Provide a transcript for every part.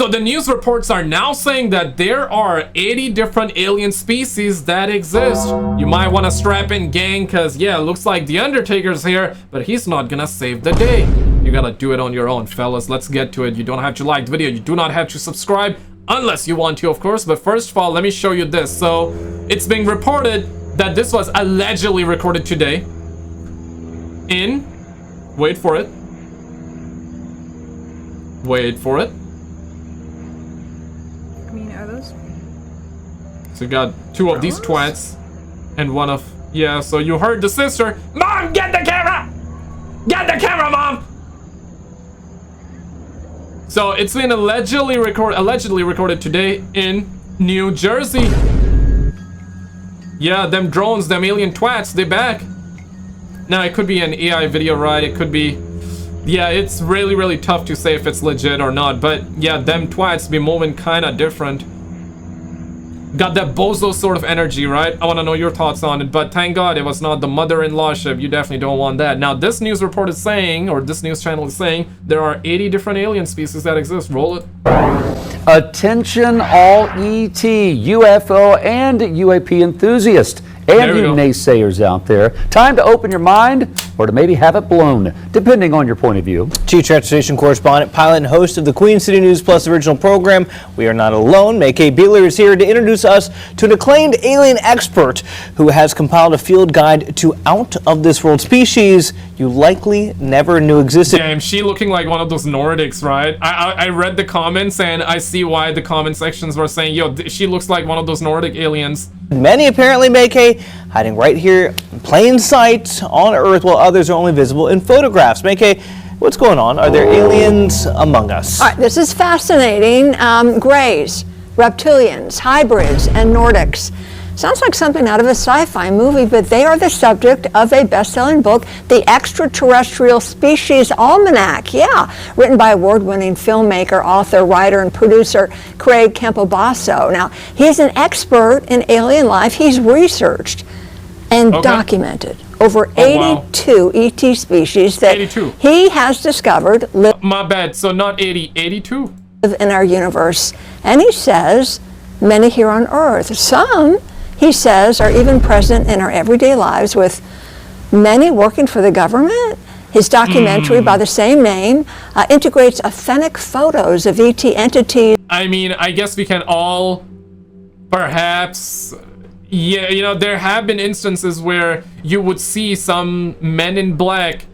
So the news reports are now saying that there are 80 different alien species that exist. You might want to strap in, gang, because yeah, it looks like the Undertaker's here, but he's not gonna save the day. You gotta do it on your own, fellas. Let's get to it. You don't have to like the video. You do not have to subscribe unless you want to, of course. But first of all, let me show you this. So it's being reported that this was allegedly recorded today in, wait for it. So you got two of these twats and one of, yeah, so you heard the sister. Mom, get the camera! Get the camera, Mom! So it's been allegedly recorded today in New Jersey. Yeah, them drones, them alien twats, they back. Now it could be an AI video, right? It could be, yeah, it's really tough to say if it's legit or not, but yeah, them twats be moving kind of different. Got that bozo sort of energy, right? I want to know your thoughts on it, but thank God it was not the mother-in-law ship. You definitely don't want that. Now, this news report is saying, or this news channel is saying, there are 80 different alien species that exist. Roll it. Attention all ET, UFO, and UAP enthusiasts, and you naysayers out there. Time to open your mind, or to maybe have it blown, depending on your point of view. Chief Transportation Correspondent, pilot, and host of the Queen City News Plus original program, We Are Not Alone, May-K Beeler is here to introduce us to an acclaimed alien expert who has compiled a field guide to out-of-this-world species you likely never knew existed. Damn, she looking like one of those Nordics, right? I read the comments, and I see why the comment sections were saying, yo, she looks like one of those Nordic aliens. Many apparently, May-K, hiding right here in plain sight on Earth, while others are only visible in photographs. May-K, what's going on? Are there aliens among us? All right, this is fascinating. Greys, reptilians, hybrids, and Nordics. Sounds like something out of a sci-fi movie, but they are the subject of a best-selling book, The Extraterrestrial Species Almanac. Yeah, written by award-winning filmmaker, author, writer, and producer Craig Campobasso. Now, he's an expert in alien life. He's researched and documented over 82 ET species that he has discovered live my bad, so not 80, 82 in our universe. And he says many here on Earth. Some, he says, are even present in our everyday lives, with many working for the government. His documentary by the same name integrates authentic photos of ET entities. I mean, I guess we can all perhaps, yeah, you know, there have been instances where you would see some men in black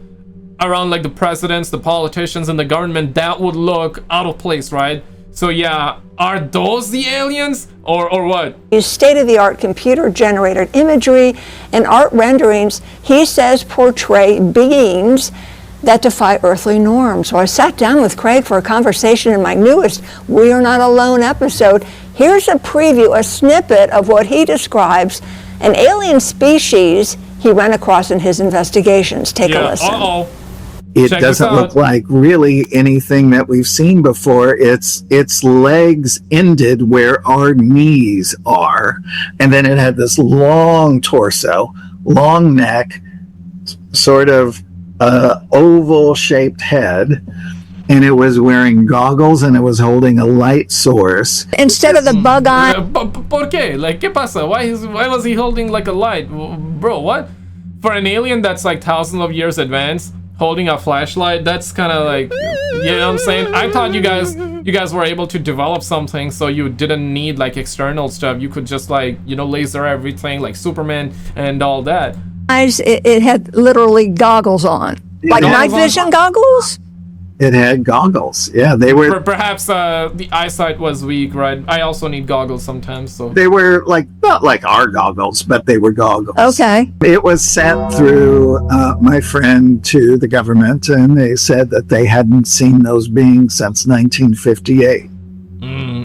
around, like the presidents, the politicians, and the government, that would look out of place, right? So yeah, are those the aliens or what? State-of-the-art computer-generated imagery and art renderings, he says, portray beings that defy earthly norms. So I sat down with Craig for a conversation in my newest We Are Not Alone episode. Here's a preview, a snippet of what he describes an alien species he ran across in his investigations. Take a listen. It doesn't look like really anything that we've seen before. Its legs ended where our knees are, and then it had this long torso, long neck, sort of oval-shaped head, and it was wearing goggles, and it was holding a light source instead of the bug eye. ¿Por qué? Like, ¿qué pasa? Why was he holding like a light, bro? What? For an alien that's like thousands of years advanced, holding a flashlight, that's kind of like, you know what I'm saying? I thought you guys were able to develop something so you didn't need like external stuff. You could just, like, you know, laser everything like Superman and all that. It had literally goggles on, like night vision goggles. It had goggles. Yeah, they were. Perhaps the eyesight was weak, right? I also need goggles sometimes, so. They were like, not like our goggles, but they were goggles. Okay. It was sent through my friend to the government, and they said that they hadn't seen those beings since 1958.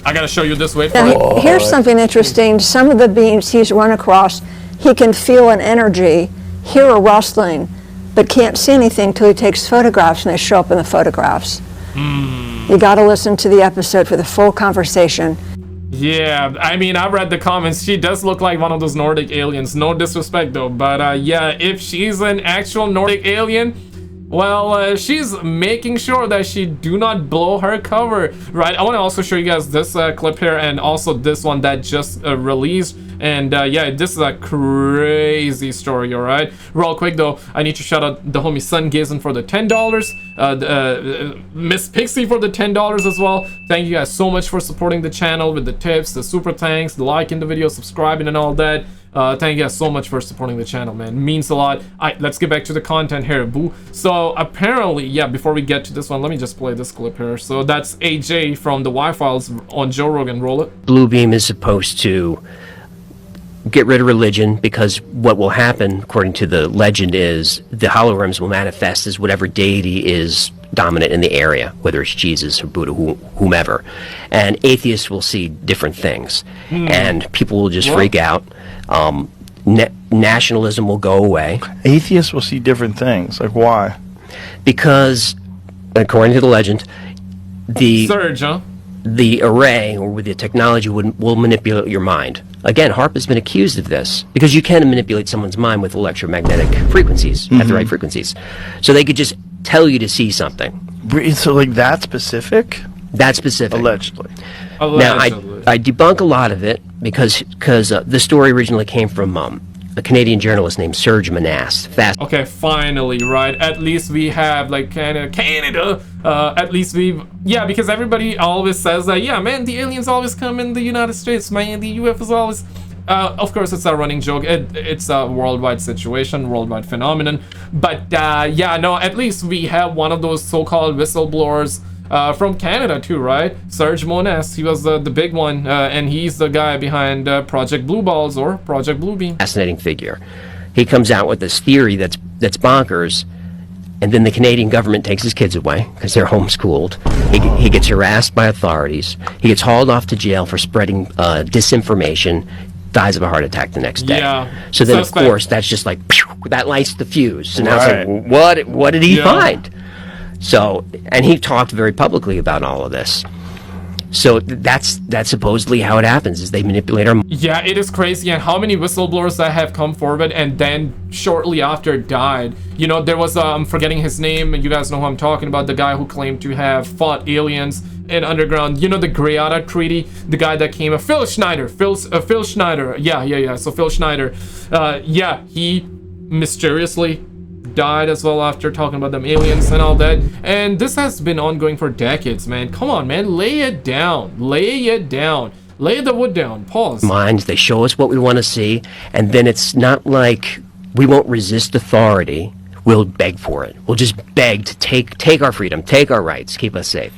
I gotta show you this. Wait for it. Here's something interesting. Some of the beings he's run across, he can feel an energy, hear a rustling, but can't see anything till he takes photographs, and they show up in the photographs. You got to listen to the episode for the full conversation. Yeah, I mean, I've read the comments. She does look like one of those Nordic aliens. No disrespect, though. But yeah, if she's an actual Nordic alien, Well, she's making sure that she do not blow her cover, right? I want to also show you guys this clip here, and also this one that just released. And yeah, this is a crazy story, all right? Real quick though, I need to shout out the homie Sun Gazin for the $10, Miss Pixie for the $10 as well. Thank you guys so much for supporting the channel with the tips, the super thanks, the liking the video, subscribing and all that. Thank you guys so much for supporting the channel, man. It means a lot. Let's get back to the content here, boo. So apparently, yeah, before we get to this one, let me just play this clip here. So that's AJ from the Y-Files on Joe Rogan. Roll it. Blue beam is supposed to get rid of religion, because what will happen, according to the legend, is the holograms will manifest as whatever deity is dominant in the area, whether it's Jesus or Buddha, whomever. And atheists will see different things. And people will just freak out. Nationalism will go away. Atheists will see different things. Like, why? Because, according to the legend, the Surge, huh? the array, or with the technology, will manipulate your mind. Again, HAARP has been accused of this, because you can manipulate someone's mind with electromagnetic frequencies, at the right frequencies. So they could just tell you to see something. So, like, that specific? That's specific. Allegedly. Now, I debunk a lot of it, because the story originally came from a Canadian journalist named Serge Manasse. Okay, finally, right? At least we have, like, Canada. At least yeah, because everybody always says that, yeah, man, the aliens always come in the United States, man, the UFOs always... of course, it's a running joke. It's a worldwide situation, worldwide phenomenon. But, yeah, no, at least we have one of those so-called whistleblowers from Canada too, right? Serge Manasse, he was the big one, and he's the guy behind Project Blue Balls or Project Bluebeam. Fascinating figure. He comes out with this theory that's bonkers, and then the Canadian government takes his kids away because they're homeschooled. He gets harassed by authorities. He gets hauled off to jail for spreading disinformation. Dies of a heart attack the next day. Yeah. So then, of course, that's just like, pew, that lights the fuse. So now it's like, what did he find? So, and he talked very publicly about all of this. So that's supposedly how it happens, is they manipulate our... Yeah, it is crazy, and how many whistleblowers that have come forward and then shortly after died. You know, there was, I'm forgetting his name, and you guys know who I'm talking about, the guy who claimed to have fought aliens in underground. You know, the Greada Treaty, the guy that came, Phil Schneider, Phil Schneider, yeah, so Phil Schneider, yeah, he mysteriously died as well after talking about them aliens and all that. And this has been ongoing for decades, man. Come on, man, lay it down, lay the wood down. Pause. Minds, they show us what we want to see, and then it's not like we won't resist authority. We'll beg for it. We'll just beg to take our freedom, take our rights, keep us safe.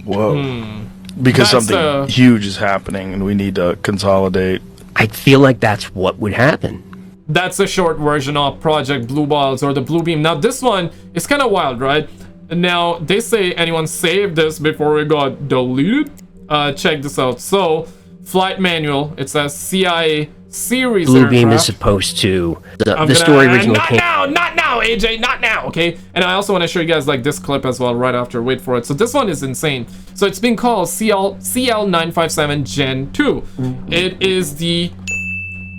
Whoa. Because That's, something huge is happening and we need to consolidate. I feel like that's what would happen. That's a short version of Project Blue Balls or the Blue Beam. Now this one is kind of wild, right? Now they say anyone saved this before it got deleted. Check this out. So flight manual, it says CIA series Blue aircraft. Beam is supposed to the story originally came... Not now, AJ, not now, okay? And I also want to show you guys like this clip as well right after. Wait for it. So this one is insane. So it's been called CL957 Gen 2. It is the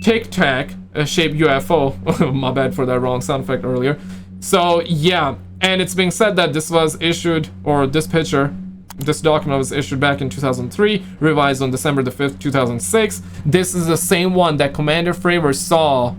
Tic Tac shaped UFO. My bad for that wrong sound effect earlier. So yeah, and it's being said that this was issued, or this document was issued back in 2003, revised on December the 5th, 2006. This is the same one that Commander Fravor saw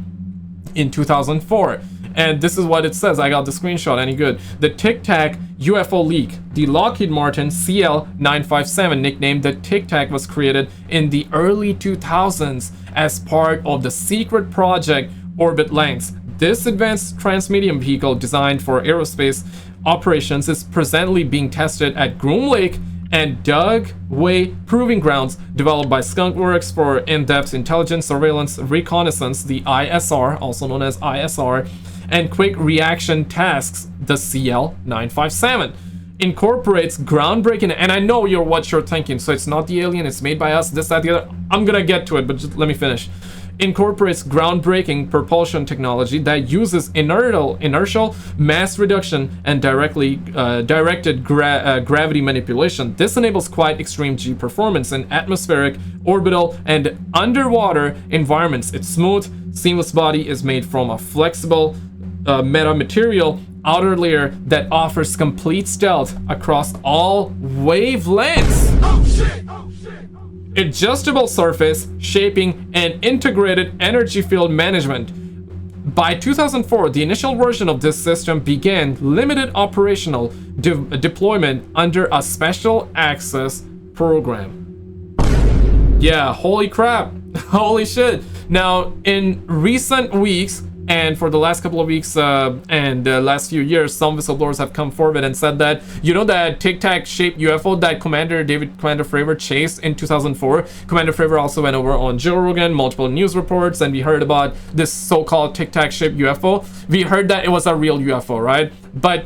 in 2004. And this is what it says. I got the screenshot. Any good? The Tic Tac UFO leak. The Lockheed Martin CL957, nicknamed the Tic Tac, was created in the early 2000s as part of the secret project Orbit Lengths. This advanced transmedium vehicle designed for aerospace operations is presently being tested at Groom Lake and Dugway Proving Grounds, developed by Skunk Works for in-depth intelligence, surveillance, reconnaissance, the ISR, also known as ISR, and quick reaction tasks, the CL957. Incorporates groundbreaking, and I know what you're thinking, so it's not the alien, it's made by us, this, that, the other. I'm gonna get to it, but just let me finish. Incorporates groundbreaking propulsion technology that uses inertial mass reduction and directed gravity manipulation. This enables quite extreme G performance in atmospheric, orbital, and underwater environments. Its smooth, seamless body is made from a flexible metamaterial outer layer that offers complete stealth across all wavelengths. Adjustable surface, shaping, and integrated energy field management. By 2004, the initial version of this system began limited operational deployment under a special access program. Yeah, holy crap. Holy shit. Now, in recent weeks, and for the last couple of weeks and the last few years, some whistleblowers have come forward and said that, you know, that tic-tac shaped UFO that Commander Fravor chased in 2004. Commander Fravor also went over on Joe Rogan, multiple news reports, and we heard about this so-called tic-tac shaped UFO. We heard that it was a real UFO, right? But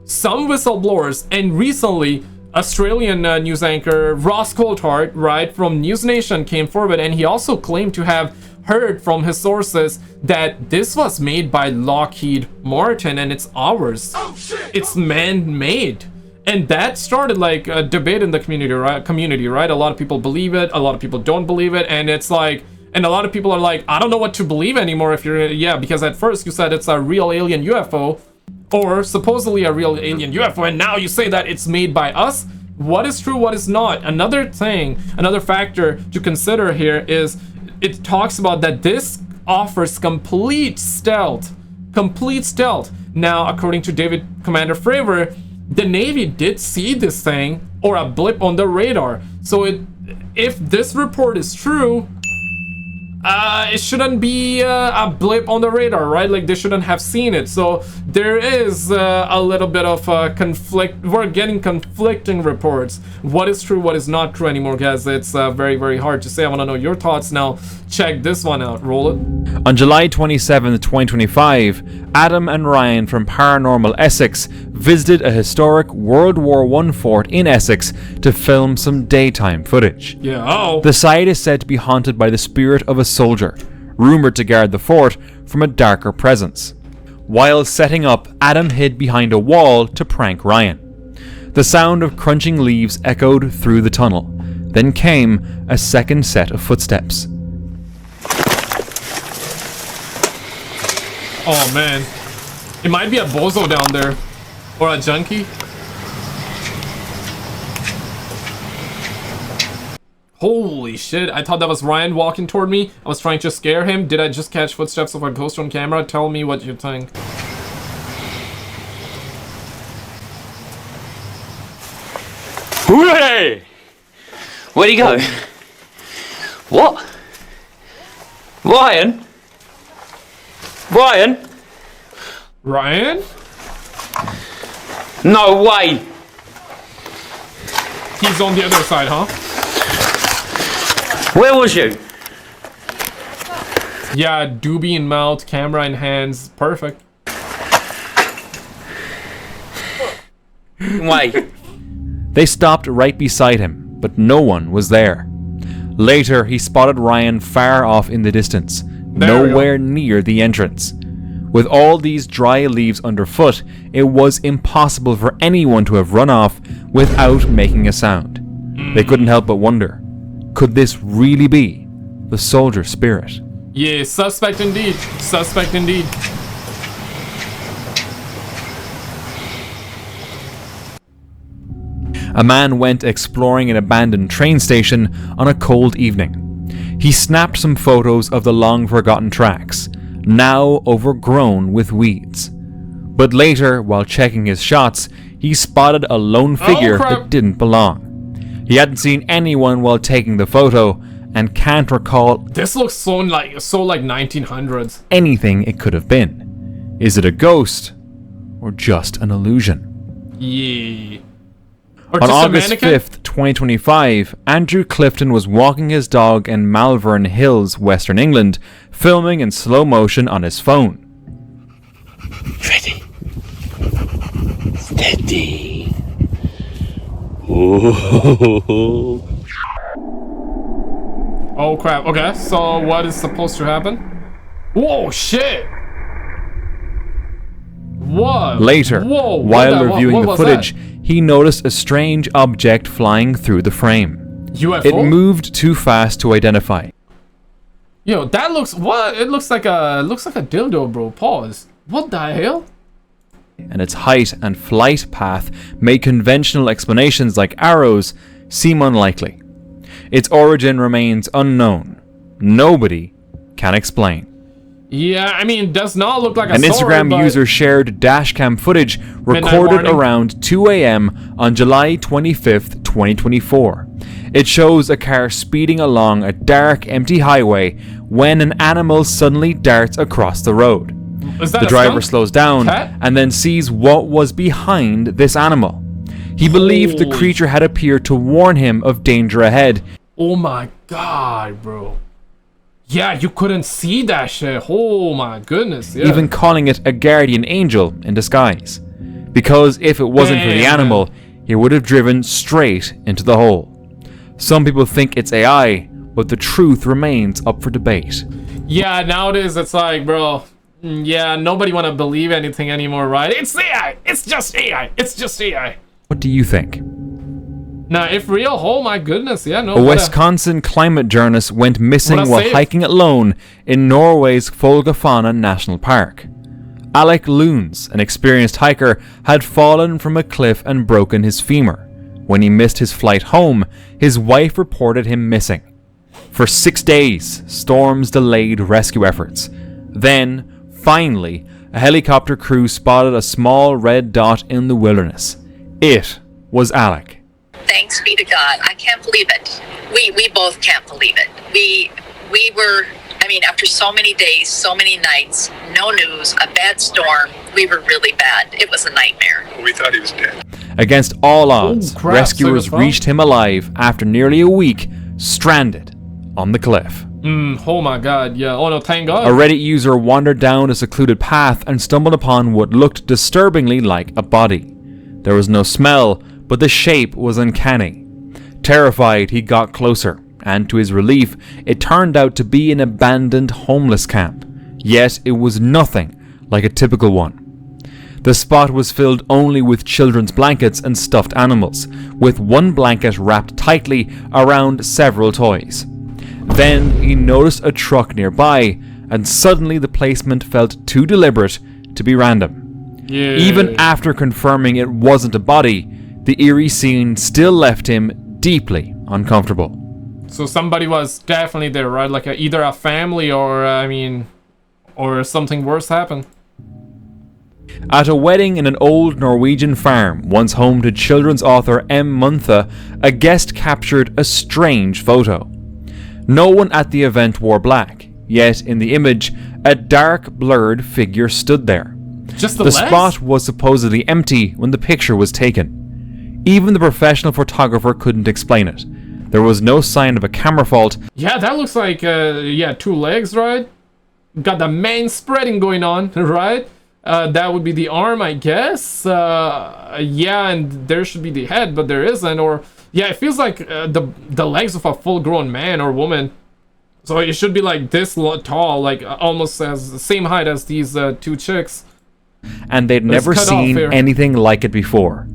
some whistleblowers, and recently Australian news anchor Ross Coulthart, right, from News Nation came forward, and he also claimed to have heard from his sources that this was made by Lockheed Martin and it's ours. It's man-made. And that started like a debate in the community, right? A lot of people believe it, a lot of people don't believe it, and it's like, and a lot of people are like, I don't know what to believe anymore if you're, yeah, because at first you said it's a real alien UFO, or supposedly a real alien UFO, and now you say that it's made by us. What is true, what is not? Another thing, another factor to consider here is it talks about that this offers complete stealth. Now, according to Commander Fravor, the Navy did see this thing, or a blip on the radar. So if this report is true, it shouldn't be a blip on the radar, right? Like, they shouldn't have seen it. So there is a little bit of conflict. We're getting conflicting reports. What is true, what is not true anymore, guys? It's very, very hard to say. I want to know your thoughts now. Check this one out. Roll it. On July 27, 2025, Adam and Ryan from Paranormal Essex visited a historic World War I fort in Essex to film some daytime footage. Yeah. Oh. The site is said to be haunted by the spirit of a soldier, rumored to guard the fort from a darker presence. While setting up, Adam hid behind a wall to prank Ryan. The sound of crunching leaves echoed through the tunnel. Then came a second set of footsteps. Oh man, it might be a bozo down there, or a junkie. Holy shit, I thought that was Ryan walking toward me. I was trying to scare him. Did I just catch footsteps of a ghost on camera? Tell me what you think. Hooray! Where'd he go? What? Ryan? Ryan? Ryan? No way! He's on the other side, huh? Where was you? Yeah, doobie in mouth, camera in hands. Perfect. Wait. They stopped right beside him, but no one was there. Later, he spotted Ryan far off in the distance, nowhere near the entrance. With all these dry leaves underfoot, it was impossible for anyone to have run off without making a sound. They couldn't help but wonder, could this really be the soldier spirit? Yeah, suspect indeed. Suspect indeed. A man went exploring an abandoned train station on a cold evening. He snapped some photos of the long-forgotten tracks, now overgrown with weeds. But later, while checking his shots, he spotted a lone figure that didn't belong. He hadn't seen anyone while taking the photo, and can't recall this looks so like 1900s. Anything it could have been. Is it a ghost or just an illusion? Yeah. Or On just August 5th, 2025, Andrew Clifton was walking his dog in Malvern Hills, Western England, filming in slow motion on his phone. Ready. Steady. Ooh. Oh crap. Okay, so what is supposed to happen? Whoa, shit! What? Later, Whoa, while reviewing the footage, he noticed a strange object flying through the frame. UFO? It moved too fast to identify. Yo, that looks what? It looks like a dildo, bro. Pause. What the hell? and its height and flight path made conventional explanations like arrows seem unlikely. Its origin remains unknown. Nobody can explain. Yeah, I mean, does not look like a An sword, Instagram but user shared dashcam footage recorded warning. around 2 a.m. on July 25th, 2024. It shows a car speeding along a dark, empty highway when an animal suddenly darts across the road. Is that The a driver skunk? slows down Cat? and then sees what was behind this animal. He believed the Holy- creature had appeared to warn him of danger ahead. Oh my god, bro. Yeah, you couldn't see that shit. Oh my goodness. Yeah. Even calling it a guardian angel in disguise. Because if it wasn't for the Damn. animal, he would have driven straight into the hole. Some people think it's AI, but the truth remains up for debate. Yeah, nowadays it's like, bro, yeah, nobody want to believe anything anymore, right? It's AI. It's just AI. It's just AI. What do you think? Now, if real, oh my goodness, yeah, no. A what Wisconsin climate journalist went missing What a while save. hiking alone in Norway's Folgefonna National Park. Alec Loons, an experienced hiker, had fallen from a cliff and broken his femur. When he missed his flight home, his wife reported him missing. For 6 days, storms delayed rescue efforts. Then, finally, a helicopter crew spotted a small red dot in the wilderness. It was Alec. Thanks be to God. I can't believe it. We both can't believe it. We were, I mean, after so many days, so many nights, no news, a bad storm, we were really bad. It was a nightmare. We thought he was dead. Against all odds, crap, rescuers so it was reached him alive after nearly a week, stranded on the cliff. Oh my god, yeah. Oh no, thank God. A Reddit user wandered down a secluded path and stumbled upon what looked disturbingly like a body. There was no smell, but the shape was uncanny. Terrified, he got closer, and to his relief, it turned out to be an abandoned homeless camp. Yet it was nothing like a typical one. The spot was filled only with children's blankets and stuffed animals, with one blanket wrapped tightly around several toys. Then he noticed a truck nearby, and suddenly the placement felt too deliberate to be random. Yeah. Even after confirming it wasn't a body, the eerie scene still left him deeply uncomfortable. So somebody was definitely there, right? Like either a family or, or something worse happened. At a wedding in an old Norwegian farm, once home to children's author M. Munthe, a guest captured a strange photo. No one at the event wore black, yet in the image, a dark, blurred figure stood there. Just the The legs? spot was supposedly empty when the picture was taken. Even the professional photographer couldn't explain it. There was no sign of a camera fault. Yeah, that looks like, yeah, 2 legs, right? Got the main spreading going on, right? That would be the arm, I guess. Yeah, and there should be the head, but there isn't. Or, yeah, it feels like the legs of a full-grown man or woman. So it should be like this tall, like almost as the same height as these 2 chicks. And they'd But it's never cut off seen here. anything like it before.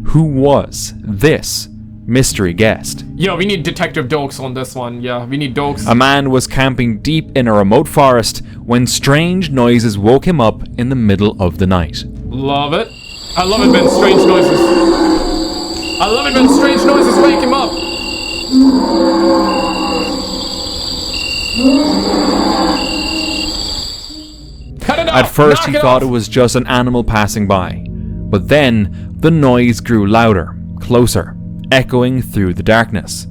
Who was this mystery guest? Yeah, we need Detective Dokes on this one. Yeah, we need Dokes. A man was camping deep in a remote forest when strange noises woke him up in the middle of the night. Love it. I love it when strange noises. I love it when strange noises wake him up. Cut it off. At first, Knock he it thought off. it was just an animal passing by. But then, the noise grew louder, closer, echoing through the darkness.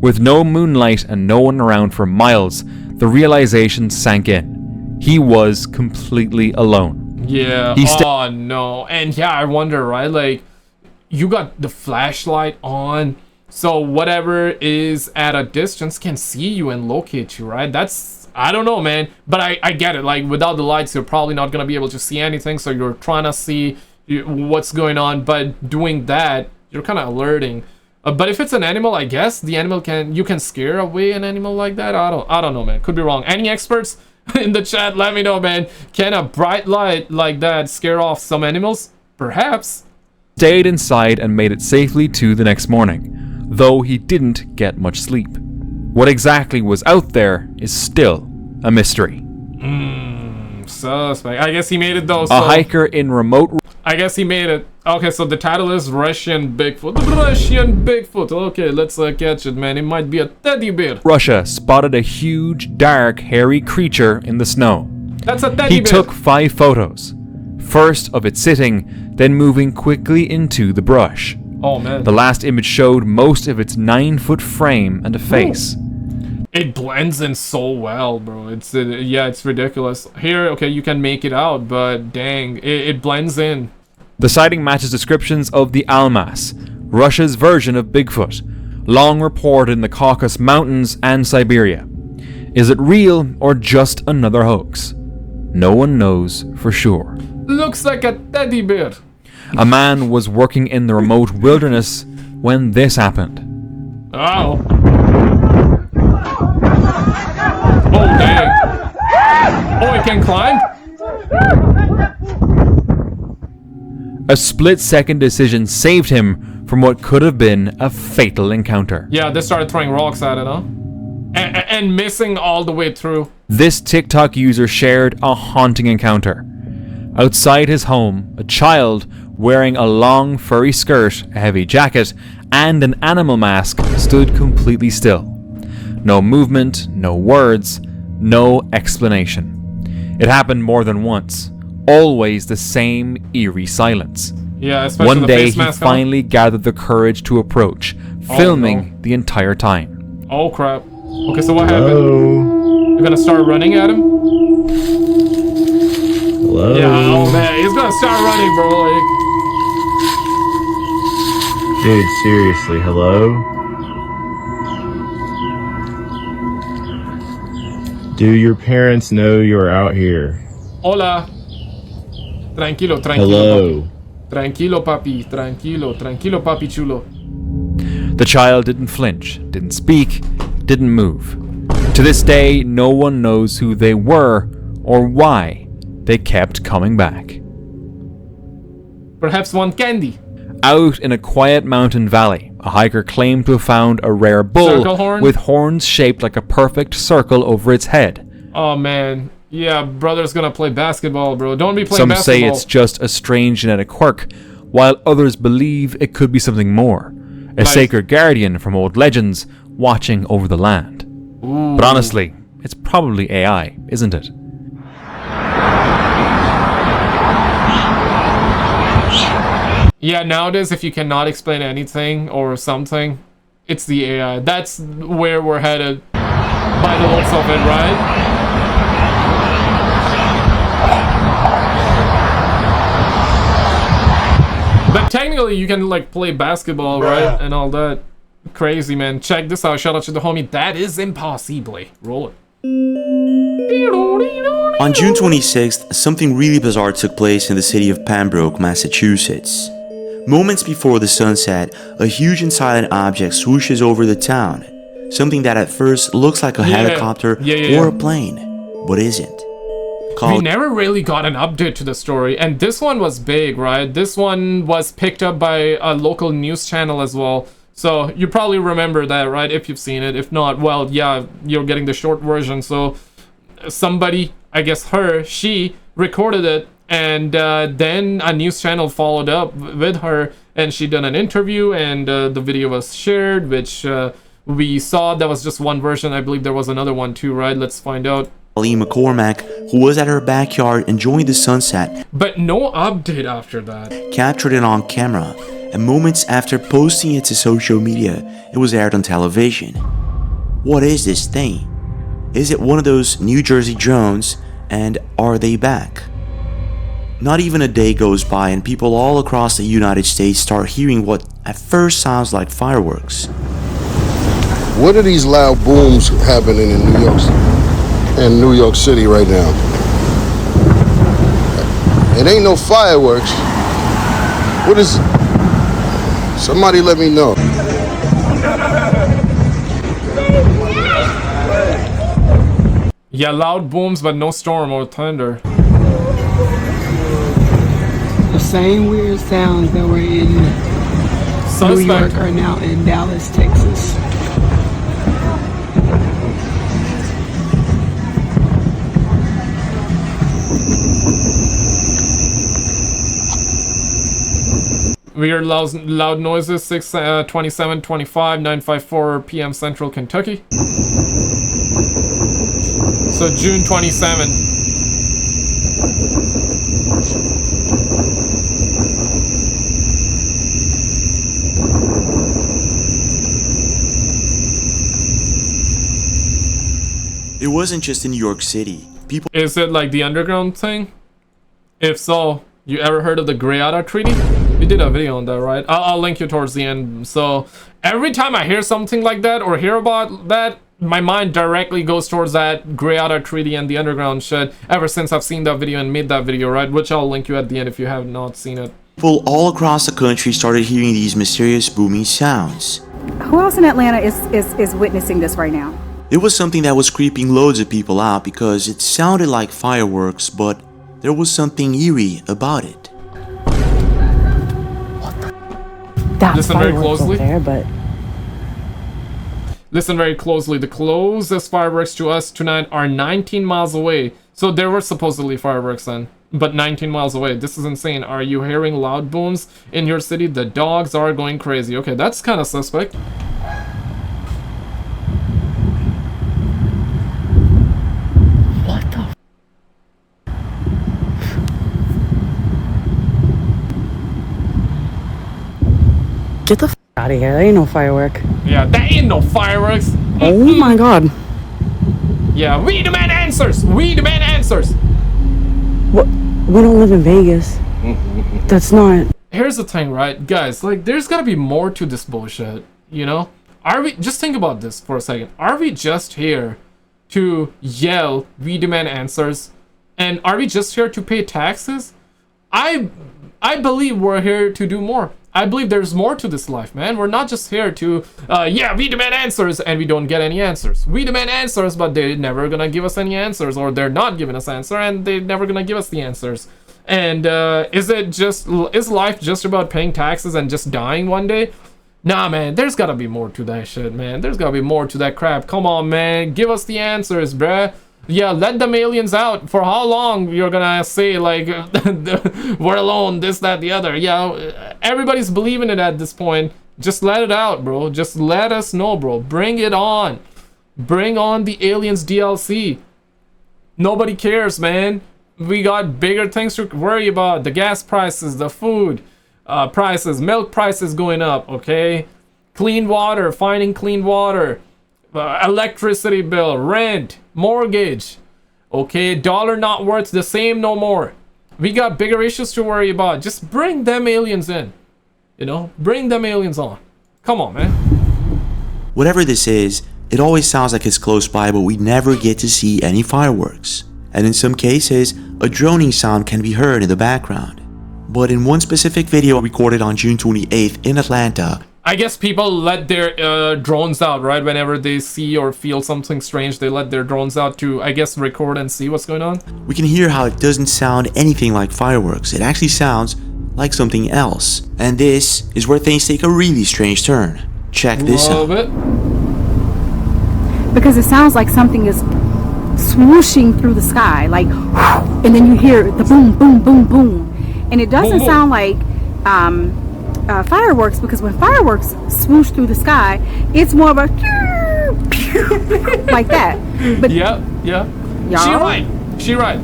With no moonlight and no one around for miles, the realization sank in. He was completely alone. Yeah. He Oh no. And yeah, I wonder, right? Like, you got the flashlight on, so whatever is at a distance can see you and locate you, right? That's, I don't know, man. But I get it. Like, without the lights, you're probably not gonna be able to see anything. So you're trying to see what's going on. But doing that, you're kind of alerting. But if it's an animal, I guess the animal you can scare away an animal like that. I don't know, man. Could be wrong. Any experts in the chat, let me know, man. Can a bright light like that scare off some animals? Perhaps. Stayed inside and made it safely to the next morning, though he didn't get much sleep. What exactly was out there is still a mystery. Suspect. I guess he made it though. A hiker in remote I guess he made it. Okay, so the title is Russian Bigfoot. Russian Bigfoot. Okay, let's catch it, man. It might be a teddy bear. Russia spotted a huge, dark, hairy creature in the snow. That's a teddy bear. He took 5 photos. First of it sitting, then moving quickly into the brush. Oh, man. The last image showed most of its 9-foot frame and a face. It blends in so well, bro. It's yeah, it's ridiculous. Here, okay, you can make it out, but dang, it blends in. The sighting matches descriptions of the Almas, Russia's version of Bigfoot, long reported in the Caucasus Mountains and Siberia. Is it real or just another hoax? No one knows for sure. Looks like a teddy bear. A man was working in the remote wilderness when this happened. Oh. Oh, dang. Oh, he can climb? A split-second decision saved him from what could have been a fatal encounter. Yeah, they started throwing rocks at it, huh? And missing all the way through. This TikTok user shared a haunting encounter. Outside his home, a child wearing a long furry skirt, a heavy jacket, and an animal mask stood completely still. No movement, no words, no explanation. It happened more than once. Always the same eerie silence. Yeah, especially One the day face he mask finally gathered the courage to approach, filming the entire time. Oh crap. Okay, so what happened? You're gonna start running at him? Hello? Yeah, oh man, he's gonna start running, bro. Like... Dude, seriously, hello? Do your parents know you're out here? Hola. Tranquilo, tranquilo. Hello? Papi. Tranquilo, papi. Tranquilo, papi chulo. The child didn't flinch, didn't speak, didn't move. To this day, no one knows who they were or why they kept coming back. Perhaps want candy. Out in a quiet mountain valley, a hiker claimed to have found a rare bull with horns shaped like a perfect circle over its head. Oh man, yeah, brother's gonna play basketball, bro. Don't be playing Some basketball. say it's just a strange genetic quirk, while others believe it could be something more. A sacred guardian from old legends watching over the land. Ooh. But honestly, it's probably AI, isn't it? Yeah, nowadays if you cannot explain anything or something, it's the AI. That's where we're headed by the looks of it, right? But technically you can like play basketball, right? And all that. Crazy, man. Check this out. Shout out to the homie. That is impossible. Roll it. On June 26th, something really bizarre took place in the city of Pembroke, Massachusetts. Moments before the sunset, a huge and silent object swooshes over the town. Something that at first looks like a helicopter or a plane, but isn't. We never really got an update to the story, and this one was big, right? This one was picked up by a local news channel as well. So you probably remember that, right? If you've seen it. If not, well, yeah, you're getting the short version. So somebody, I guess she recorded it, and then a news channel followed up with her, and she done an interview, and the video was shared, which we saw. That was just one version. I believe there was another one too, right? Let's find out. Lee McCormack, who was at her backyard enjoying the sunset, but no update after that, captured it on camera, and moments after posting it to social media, it was aired on television. What is this thing? Is it one of those New Jersey drones, and are they back? Not even a day goes by and people all across the United States start hearing what at first sounds like fireworks. What are these loud booms happening in New York City right now? It ain't no fireworks. What is it? Somebody let me know. Yeah, loud booms, but no storm or thunder. The same weird sounds that were in New York are now in Dallas, Texas. Weird loud noises, 6:27:25, 9:54 p.m. Central Kentucky. So June 27. It wasn't just in New York City. People. Is it like the underground thing? If so, you ever heard of the Greada Treaty? We did a video on that, right? I'll link you towards the end. So every time I hear something like that or hear about that, my mind directly goes towards that Greada Treaty and the underground shit ever since I've seen that video and made that video, right? Which I'll link you at the end if you have not seen it. People all across the country started hearing these mysterious booming sounds. Who else in Atlanta is witnessing this right now? It was something that was creeping loads of people out because it sounded like fireworks, but there was something eerie about it. Listen very closely. There, but listen very closely. The closest fireworks to us tonight are 19 miles away. So there were supposedly fireworks then, but 19 miles away. This is insane. Are you hearing loud booms in your city? The dogs are going crazy. Okay, that's kind of suspect. get the f out of here. That ain't no firework. Yeah, that ain't no fireworks. Oh my god. Yeah, we demand answers. We demand answers. What? We don't live in Vegas. That's not. Here's the thing, right, guys? Like, there's gotta be more to this bullshit. You know? Are we? Just think about this for a second. Are we just here to yell, "We demand answers"? And are we just here to pay taxes? I believe we're here to do more. I believe there's more to this life, man. We're not just here to, yeah, we demand answers, and we don't get any answers. We demand answers, but they're never gonna give us any answers, or they're not giving us answer, and they're never gonna give us the answers. And is life just about paying taxes and just dying one day? Nah, man, there's gotta be more to that shit, man. There's gotta be more to that crap. Come on, man, give us the answers, bruh. Yeah, let them aliens out. For how long you're gonna say, like, we're alone, this, that, the other? Yeah, everybody's believing it at this point. Just let it out, bro. Just let us know, bro. Bring it on. Bring on the aliens DLC. Nobody cares, man. We got bigger things to worry about. The gas prices, the food prices, milk prices going up, okay? Clean water, finding clean water. Electricity bill, rent, mortgage, okay? Dollar not worth the same no more. We got bigger issues to worry about. Just bring them aliens in, you know? Bring them aliens on. Come on, man. Whatever this is, it always sounds like it's close by, but we never get to see any fireworks. And in some cases, a droning sound can be heard in the background. But in one specific video recorded on June 28th in Atlanta, I guess people let their drones out, right? Whenever they see or feel something strange, they let their drones out to, I guess, record and see what's going on. We can hear how it doesn't sound anything like fireworks. It actually sounds like something else. And this is where things take a really strange turn. Check this out. Because it sounds like something is swooshing through the sky, like, and then you hear the boom, boom, boom, boom. And it doesn't sound like fireworks, because when fireworks swoosh through the sky, it's more of a like that. But yeah. She right. She right.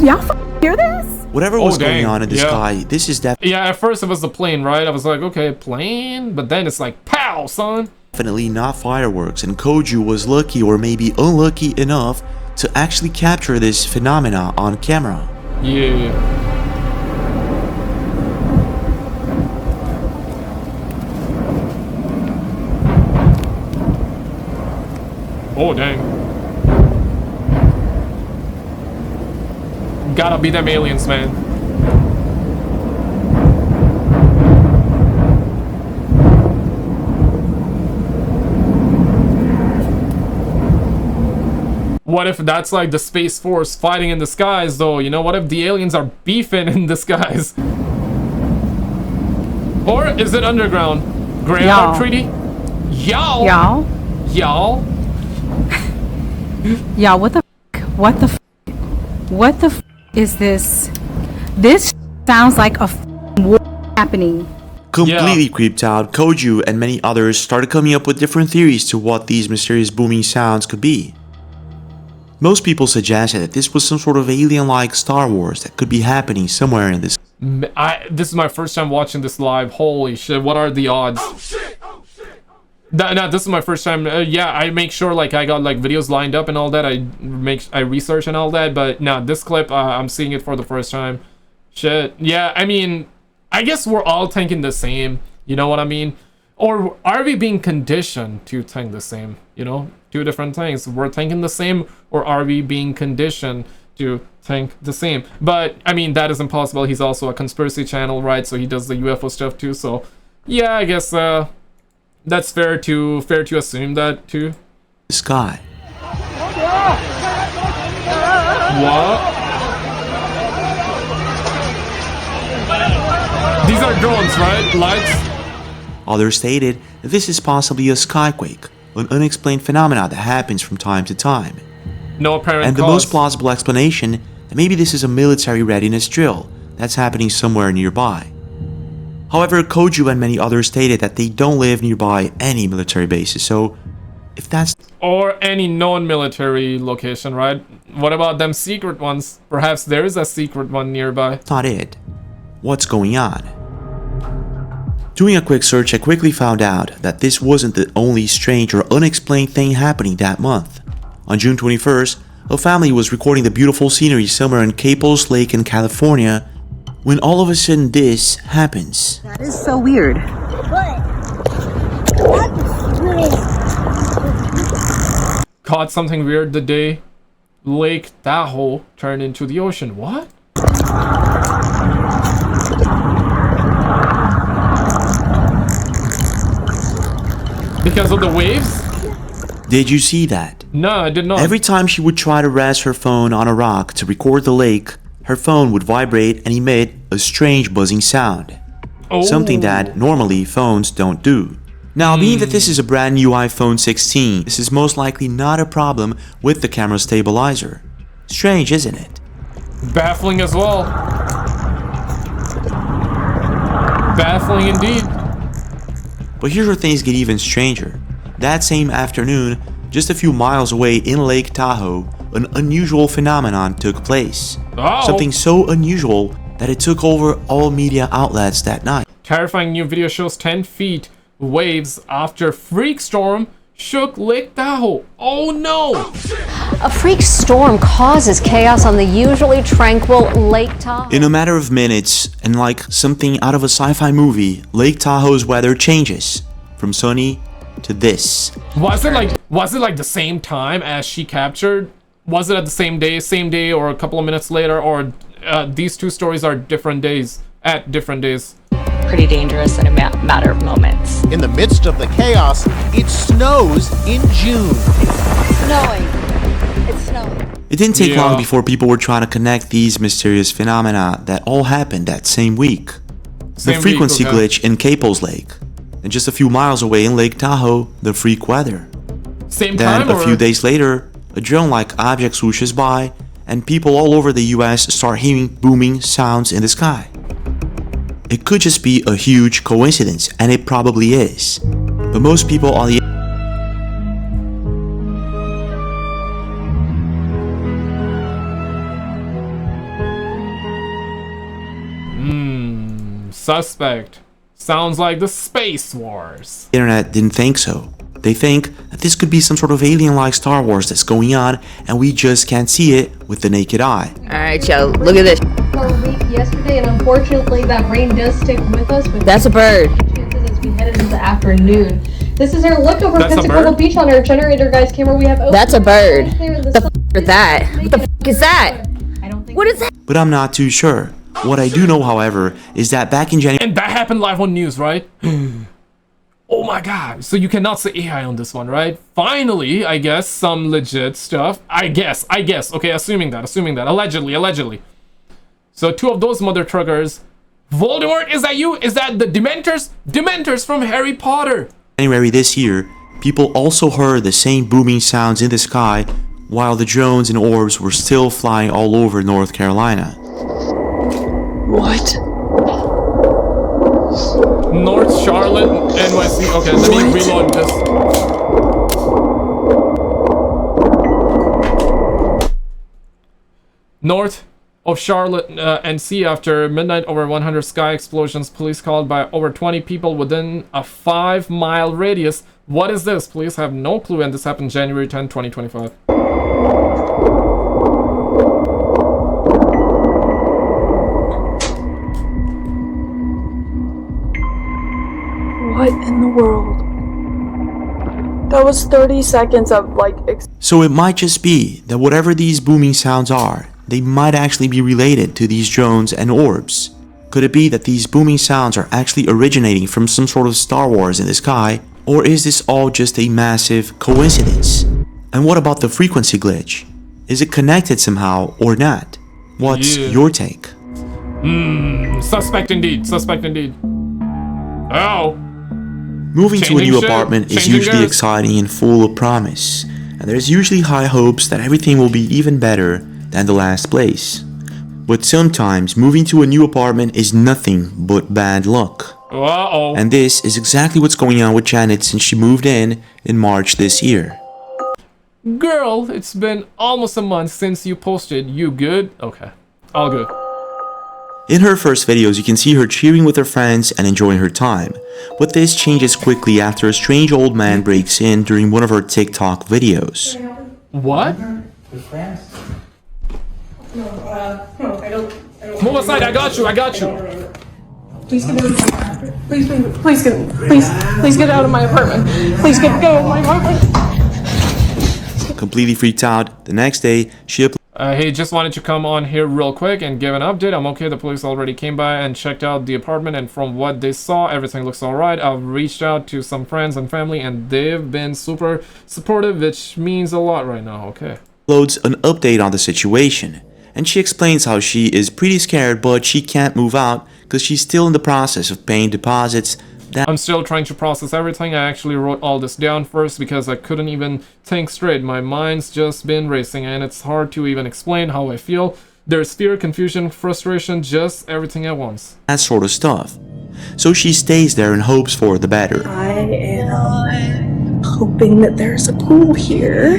Y'all hear this? Whatever was going on in the sky, this is definitely... Yeah, at first it was the plane, right? I was like, okay, plane? But then it's like, pow, son! Definitely not fireworks, and Koju was lucky or maybe unlucky enough to actually capture this phenomena on camera. Yeah. Oh, dang. Gotta be them aliens, man. What if that's like the Space Force fighting in the skies, though? You know, what if the aliens are beefing in the skies? Or is it underground? Greada Treaty? Y'all. Y'all, what the is this? This sounds like a war happening. Completely creeped out, Koju and many others started coming up with different theories to what these mysterious booming sounds could be. Most people suggested that this was some sort of alien-like Star Wars that could be happening somewhere in this. This is my first time watching this live. Holy shit, what are the odds? No, this is my first time. Yeah, I make sure like I got like videos lined up and all that. I research and all that, but no, this clip I'm seeing it for the first time. Shit. Yeah, I mean, I guess we're all thinking the same. You know what I mean? Or are we being conditioned to think the same? You know, two different things. We're thinking the same, or are we being conditioned to think the same? But I mean, that is impossible. He's also a conspiracy channel, right? So he does the UFO stuff too. So yeah, I guess that's fair to assume that too. Sky. What? These are drones, right? Lights? Others stated that this is possibly a skyquake, an unexplained phenomenon that happens from time to time. No apparent And the cause. most plausible explanation that maybe this is a military readiness drill that's happening somewhere nearby. However, Koju and many others stated that they don't live nearby any military bases, so if that's... Or any non-military location, right? What about them secret ones? Perhaps there is a secret one nearby. Not it. What's going on? Doing a quick search, I quickly found out that this wasn't the only strange or unexplained thing happening that month. On June 21st, a family was recording the beautiful scenery somewhere in Caples Lake in California when all of a sudden this happens. That is so weird. Caught something weird the day Lake Tahoe turned into the ocean. What? Because of the waves? Did you see that? No, I did not. Every time she would try to rest her phone on a rock to record the lake, her phone would vibrate and emit a strange buzzing sound. Oh. Something that normally phones don't do. Now, being that this is a brand new iPhone 16, this is most likely not a problem with the camera stabilizer. Strange, isn't it? Baffling as well. Baffling indeed. But here's where things get even stranger. That same afternoon, just a few miles away in Lake Tahoe, an unusual phenomenon took place. Oh. Something so unusual that it took over all media outlets that night. Terrifying new video shows 10 feet waves after freak storm shook Lake Tahoe. Oh no! A freak storm causes chaos on the usually tranquil Lake Tahoe. In a matter of minutes, and like something out of a sci-fi movie, Lake Tahoe's weather changes from sunny to this. Was it like the same time as she captured? Was it at the same day, or a couple of minutes later, or these two stories are different days, at different days? Pretty dangerous in a matter of moments. In the midst of the chaos, it snows in June. It's snowing. It's snowing. It didn't take long before people were trying to connect these mysterious phenomena that all happened that same week. The frequency glitch in Caples Lake, and just a few miles away in Lake Tahoe, the freak weather. Same then time, a few days later, a drone-like object swooshes by, and people all over the US start hearing booming sounds in the sky. It could just be a huge coincidence, and it probably is. But most people on the suspect. Sounds like the Space Wars. internet didn't think so. They think that this could be some sort of alien-like Star Wars that's going on, and we just can't see it with the naked eye. Alright, yo, look at this. Yesterday, and unfortunately that rain does stick with us. That's a bird. As we head into the afternoon. This is our look over That's a Pensacola bird? Beach on our generator, guys. Camera, we have. That's a bird. The f is that? What the f is that? What is that? But I'm not too sure. What I do know, however, is that back in January... And that happened live on news, right? Oh my god. So you cannot say AI on this one, right? Finally, I guess, some legit stuff. I guess. Okay, assuming that. Allegedly. So two of those mother truckers. Voldemort, is that you? Is that the Dementors? Dementors from Harry Potter. January this year, people also heard the same booming sounds in the sky while the drones and orbs were still flying all over North Carolina. What? North Charlotte, NYC. Okay, let me reload this. North of Charlotte, NC, after midnight, over 100 sky explosions. Police called by over 20 people within a 5-mile radius. What is this? Police have no clue, and this happened January 10, 2025. What in the world? That was 30 seconds of So it might just be that whatever these booming sounds are, they might actually be related to these drones and orbs. Could it be that these booming sounds are actually originating from some sort of Star Wars in the sky? Or is this all just a massive coincidence? And what about the frequency glitch? Is it connected somehow or not? What's your take? Suspect indeed. Suspect indeed. Oh. Moving to a new apartment is usually exciting and full of promise, and there's usually high hopes that everything will be even better than the last place. But sometimes moving to a new apartment is nothing but bad luck. Uh-oh. And this is exactly what's going on with Janet since she moved in March this year. Girl, it's been almost a month since you posted. You good? Okay. All good. In her first videos, you can see her cheering with her friends and enjoying her time. But this changes quickly after a strange old man breaks in during one of her TikTok videos. What? With friends? No, I don't. Move aside, I got you, I got you. Please get out of my apartment. Please get out of my apartment. Please get out of my apartment. Completely freaked out, the next day, she uploaded Hey, just wanted to come on here real quick and give an update. I'm okay. The police already came by and checked out the apartment, and from what they saw, everything looks alright. I've reached out to some friends and family, and they've been super supportive, which means a lot right now. Okay. Uploads an update on the situation, and she explains how she is pretty scared, but she can't move out because she's still in the process of paying deposits. I'm still trying to process everything. I actually wrote all this down first because I couldn't even think straight. My mind's just been racing, and it's hard to even explain how I feel. There's fear, confusion, frustration, just everything at once. That sort of stuff. So she stays there and hopes for the better. I am hoping that there's a pool here.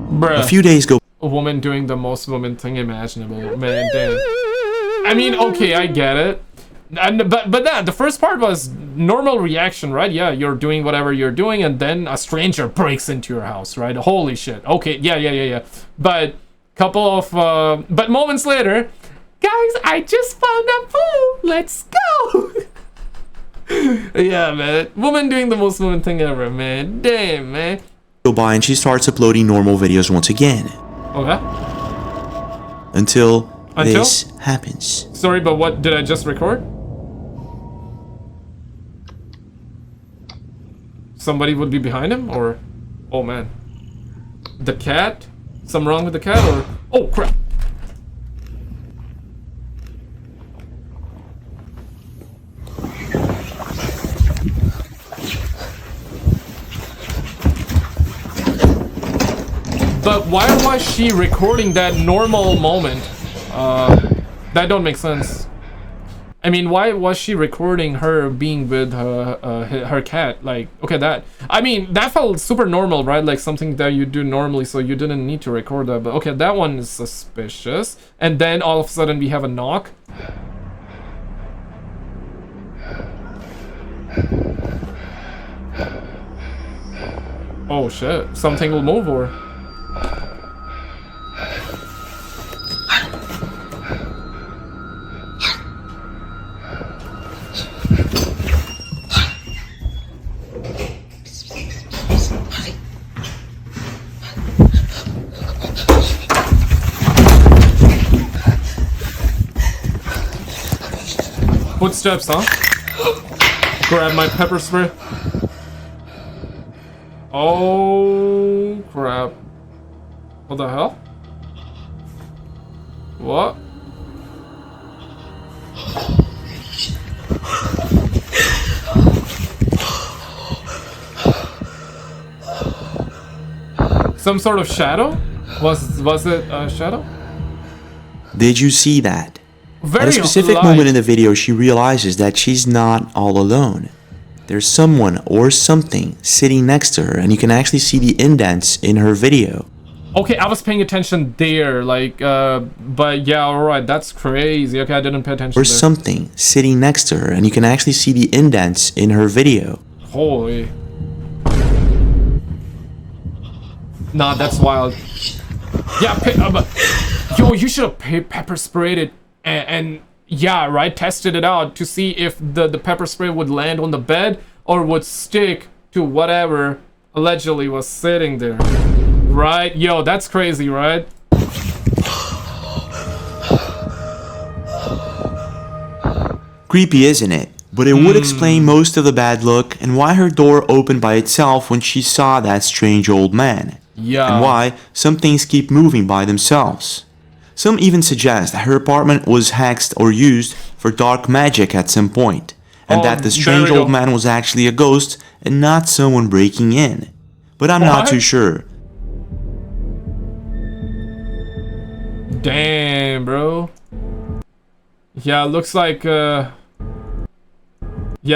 Bruh. A few days go. A woman doing the most woman thing imaginable. Man, damn. I mean, okay, I get it. But that the first part was normal reaction, right? Yeah, you're doing whatever you're doing, and then a stranger breaks into your house, right? Holy shit. Okay, yeah. But but moments later, guys, I just found a pool. Let's go. Yeah, man. Woman doing the most woman thing ever, man. Damn, man. Go by and she starts uploading normal videos once again. Okay. Until this happens. Sorry, but what did I just record? Somebody would be behind him, or oh man, the cat? Something wrong with the cat, or oh crap? But why was she recording that normal moment? That don't make sense. I mean, why was she recording her being with her cat? Like, okay, that felt super normal, right? Like something that you do normally, so you didn't need to record that. But okay, that one is suspicious. And then all of a sudden we have a knock. Oh shit, something will move, or footsteps, huh? Grab my pepper spray. Oh crap. What the hell? What? Some sort of shadow? Was it a shadow? Did you see that? Very At a specific light. moment in the video, she realizes that she's not all alone. There's someone or something sitting next to her, and you can actually see the indents in her video. Okay, I was paying attention there, like, but yeah, alright, that's crazy. Okay, I didn't pay attention Or there. something sitting next to her, and you can actually see the indents in her video. Holy. Nah, that's wild. Yeah, yo, you should have pepper sprayed it and yeah, right, tested it out to see if the pepper spray would land on the bed or would stick to whatever allegedly was sitting there. Right? Yo, that's crazy, right? Creepy, isn't it? But it would explain most of the bad luck and why her door opened by itself when she saw that strange old man. Yeah. And why some things keep moving by themselves. Some even suggest that her apartment was hexed or used for dark magic at some point, and that the strange old man was actually a ghost and not someone breaking in. But I'm not too sure. Damn, bro. Yeah, looks like yeah,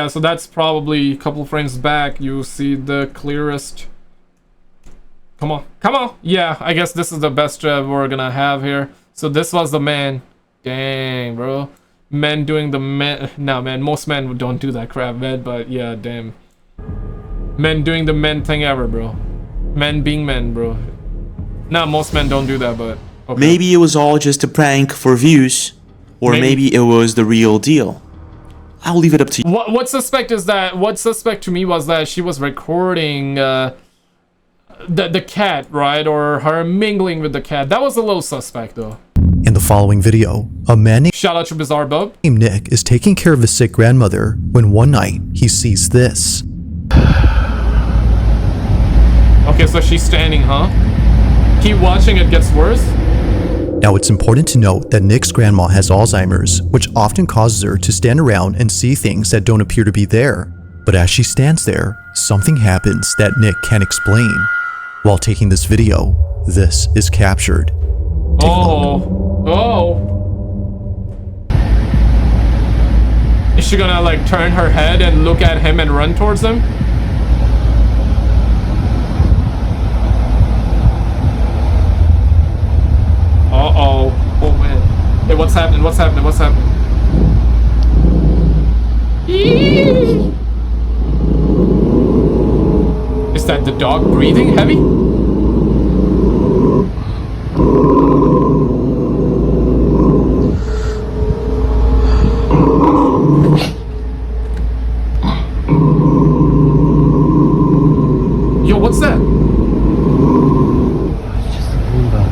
so that's probably a couple frames back. You see the clearest. Come on, come on. Yeah, I guess this is the best we're gonna have here. So this was the man. Dang, bro. Men doing the men. No, man, most men don't do that crap, man. But yeah, damn. Men doing the men thing ever, bro. Men being men, bro. Nah, most men don't do that, but okay. Maybe it was all just a prank for views, or maybe it was the real deal. I'll leave it up to you. What suspect is that? What suspect to me was that she was recording the cat, right? Or her mingling with the cat. That was a little suspect, though. In the following video, a man Shout out to Bizarre Bub. named Nick is taking care of his sick grandmother when one night he sees this. Okay, so she's standing, huh? Keep watching, it gets worse. Now it's important to note that Nick's grandma has Alzheimer's, which often causes her to stand around and see things that don't appear to be there. But as she stands there, something happens that Nick can't explain. While taking this video, this is captured. Take a look. Is she gonna like turn her head and look at him and run towards him? Uh-oh. Oh man. Hey, what's happening? What's happening? What's happening? Is that the dog breathing heavy? Yo, what's that? It's just a Roomba.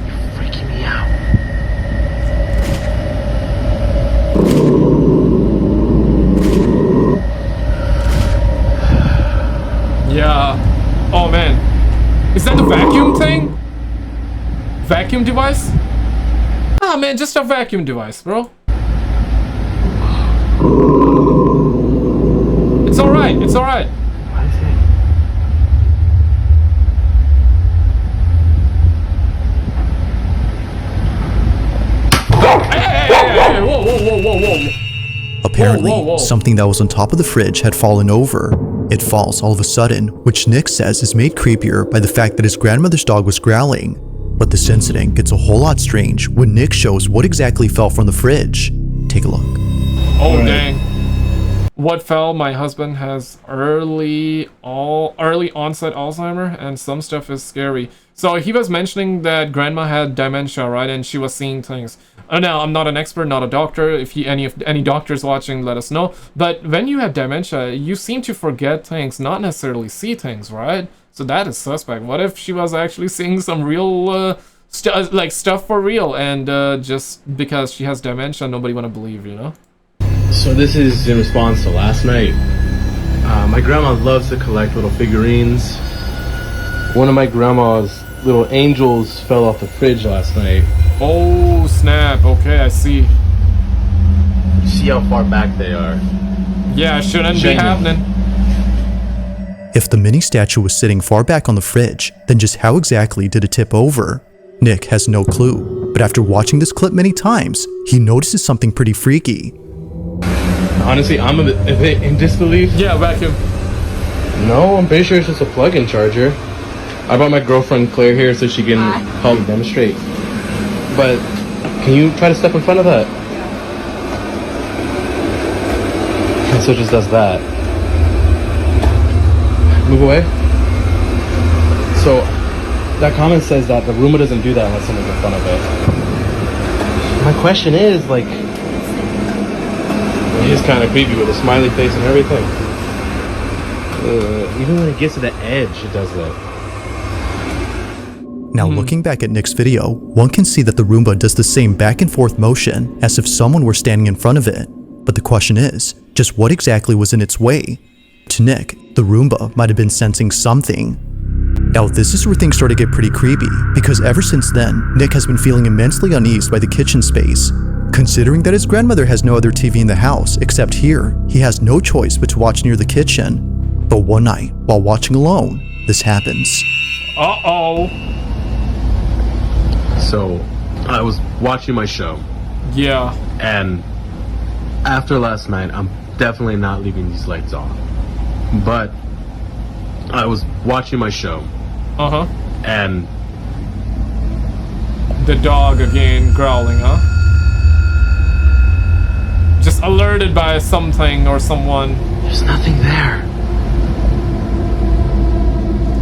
You're freaking me out. Yeah. Oh man. Is that the vacuum thing? Vacuum device? Ah man, just a vacuum device, bro. It's alright, it's alright. Hey, whoa, whoa, whoa, whoa, whoa. Apparently, something that was on top of the fridge had fallen over. It falls all of a sudden, which Nick says is made creepier by the fact that his grandmother's dog was growling. But this incident gets a whole lot strange when Nick shows what exactly fell from the fridge. Take a look. Oh dang. What fell? My husband has early onset Alzheimer, and some stuff is scary. So he was mentioning that grandma had dementia, right? And she was seeing things. Now I'm not an expert, not a doctor. If any doctors watching, let us know. But when you have dementia, you seem to forget things, not necessarily see things, right? So that is suspect. What if she was actually seeing some real stuff for real, and just because she has dementia, nobody wanna believe, you know? So this is in response to last night. My grandma loves to collect little figurines. One of my grandma's little angels fell off the fridge last night. Oh snap, okay, I see. See how far back they are. Yeah, shouldn't be happening. If the mini statue was sitting far back on the fridge, then just how exactly did it tip over? Nick has no clue, but after watching this clip many times, he notices something pretty freaky. Honestly, I'm a bit in disbelief. Yeah, vacuum. No, I'm pretty sure it's just a plug-in charger. I brought my girlfriend Claire here so she can help demonstrate. But can you try to step in front of that? And so it just does that. Move away. So that comment says that the Roomba doesn't do that unless someone's in front of it. My question is, like, he is kind of creepy with a smiley face and everything. Even when it gets to the edge, it does that. Now looking back at Nick's video, one can see that the Roomba does the same back and forth motion as if someone were standing in front of it. But the question is, just what exactly was in its way? To Nick, the Roomba might have been sensing something. Now this is where things start to get pretty creepy, because ever since then, Nick has been feeling immensely uneasy by the kitchen space. Considering that his grandmother has no other TV in the house except here, he has no choice but to watch near the kitchen. But one night, while watching alone, this happens. Uh-oh. So, I was watching my show. Yeah. And after last night, I'm definitely not leaving these lights on. But I was watching my show. Uh-huh. And the dog again growling, huh? Just alerted by something or someone. There's nothing there.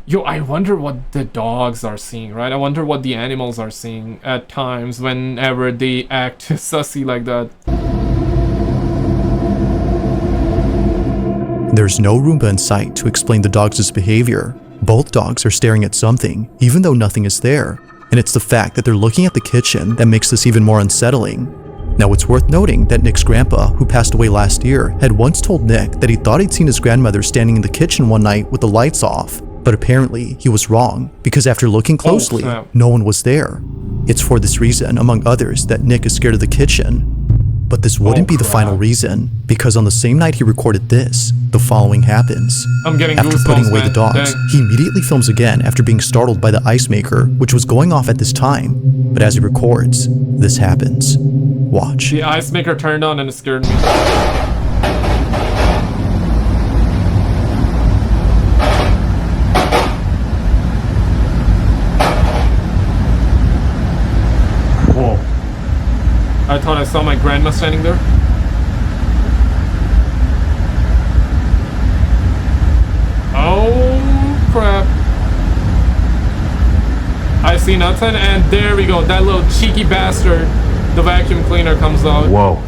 Yo, I wonder what the dogs are seeing, right? I wonder what the animals are seeing at times whenever they act sussy like that. There's no Roomba in sight to explain the dogs' behavior. Both dogs are staring at something, even though nothing is there. And it's the fact that they're looking at the kitchen that makes this even more unsettling. Now it's worth noting that Nick's grandpa, who passed away last year, had once told Nick that he thought he'd seen his grandmother standing in the kitchen one night with the lights off. But apparently, he was wrong, because after looking closely, no one was there. It's for this reason, among others, that Nick is scared of the kitchen. But this wouldn't be the final reason, because on the same night he recorded this, the following happens. I'm getting After goosebumps, putting away the man. dogs, Dang. he immediately films again after being startled by the ice maker, which was going off at this time. But as he records, this happens. Watch. The ice maker turned on and it scared me. Whoa. I thought I saw my grandma standing there. Oh crap. I see nothing, and there we go. That little cheeky bastard. The vacuum cleaner comes out. Whoa.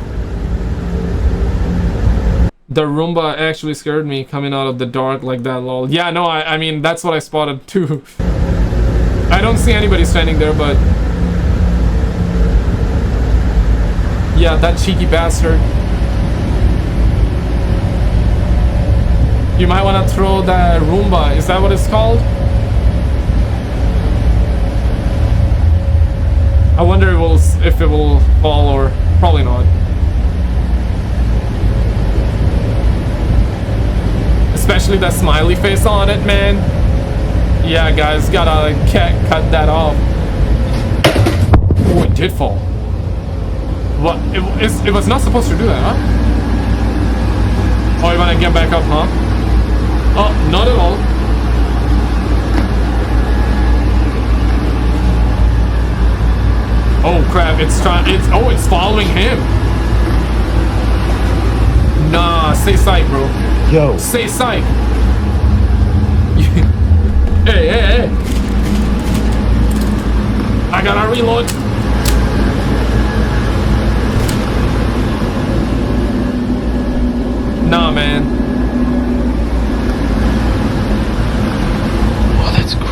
The Roomba actually scared me coming out of the dark like that, lol. Yeah, no, I mean, that's what I spotted too. I don't see anybody standing there, but... yeah, that cheeky bastard. You might want to throw the Roomba. Is that what it's called? I wonder if it will fall or probably not. Especially that smiley face on it, man. Yeah, guys, gotta cut that off. Oh, it did fall. What? It was not supposed to do that, huh? Oh, you wanna get back up, huh? Oh, not at all. Oh crap, it's following him. Nah, stay psych, bro. Yo. Stay psych. Hey. I gotta reload. Nah, man. Oh, that's cool.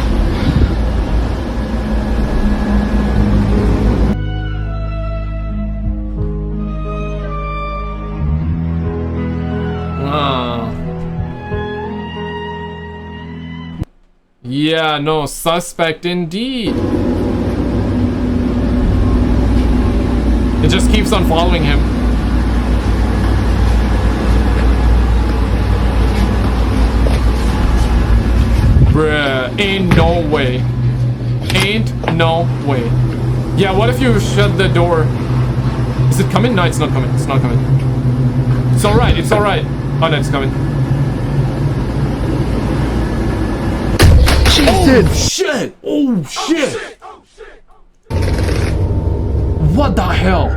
Yeah, no, suspect indeed. It just keeps on following him. Bruh, ain't no way. Ain't no way. Yeah, what if you shut the door? Is it coming? No, it's not coming. It's not coming. It's alright, it's alright. Oh no, it's coming. Oh shit! Oh shit! What the hell?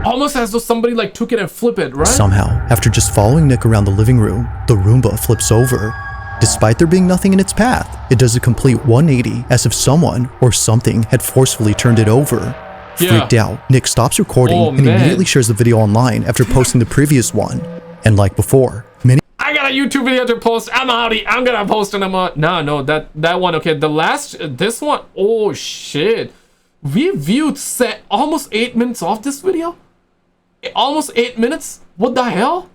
Almost as though somebody like took it and flipped it, right? Somehow, after just following Nick around the living room, the Roomba flips over. Despite there being nothing in its path, it does a complete 180 as if someone or something had forcefully turned it over. Yeah. Freaked out, Nick stops recording and immediately shares the video online after posting the previous one. And like before, many I got a YouTube video to post. I'm gonna post it. No, that one. Okay, the last, this one. Oh shit, we viewed almost 8 minutes of this video. Almost 8 minutes. What the hell?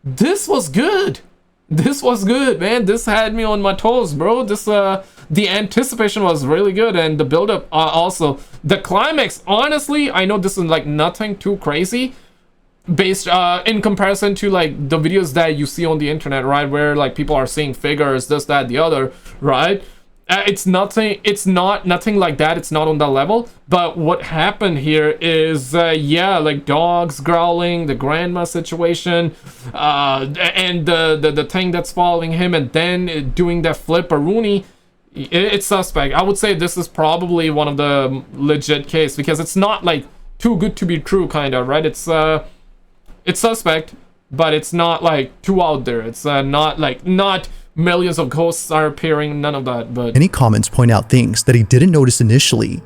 This was good. This was good, man. This had me on my toes, bro. This the anticipation was really good, and the build-up also. The climax, honestly, I know this is like nothing too crazy based in comparison to like the videos that you see on the internet, right, where like people are seeing figures, this, that, the other, right? It's not nothing like that. It's not on that level. But what happened here is yeah, like dogs growling, the grandma situation, and the thing that's following him, and then doing that flipperoonie. It's suspect. I would say this is probably one of the legit case, because it's not like too good to be true, kind of, right? It's suspect, but it's not like too out there. It's not millions of ghosts are appearing, none of that. But any comments point out things that he didn't notice initially.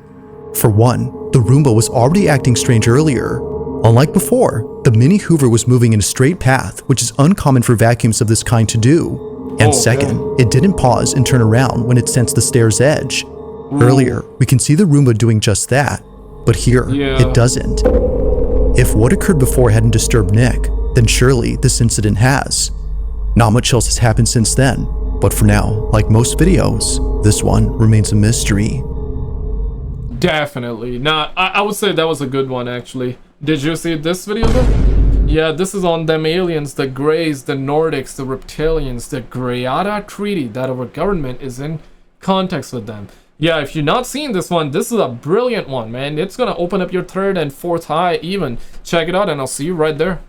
For one, the Roomba was already acting strange earlier. Unlike before, the Mini Hoover was moving in a straight path, which is uncommon for vacuums of this kind to do. And second, it didn't pause and turn around when it sensed the stair's edge. Earlier, we can see the Roomba doing just that, but here, it doesn't. If what occurred before hadn't disturbed Nick, then surely this incident has. Not much else has happened since then, but for now, like most videos, this one remains a mystery. Definitely. Nah, I would say that was a good one, actually. Did you see this video though? Yeah, this is on them aliens, the Greys, the Nordics, the Reptilians, the Greada Treaty, that our government is in contact with them. Yeah, if you're not seeing this one, this is a brilliant one, man. It's gonna open up your third and fourth eye even. Check it out, and I'll see you right there.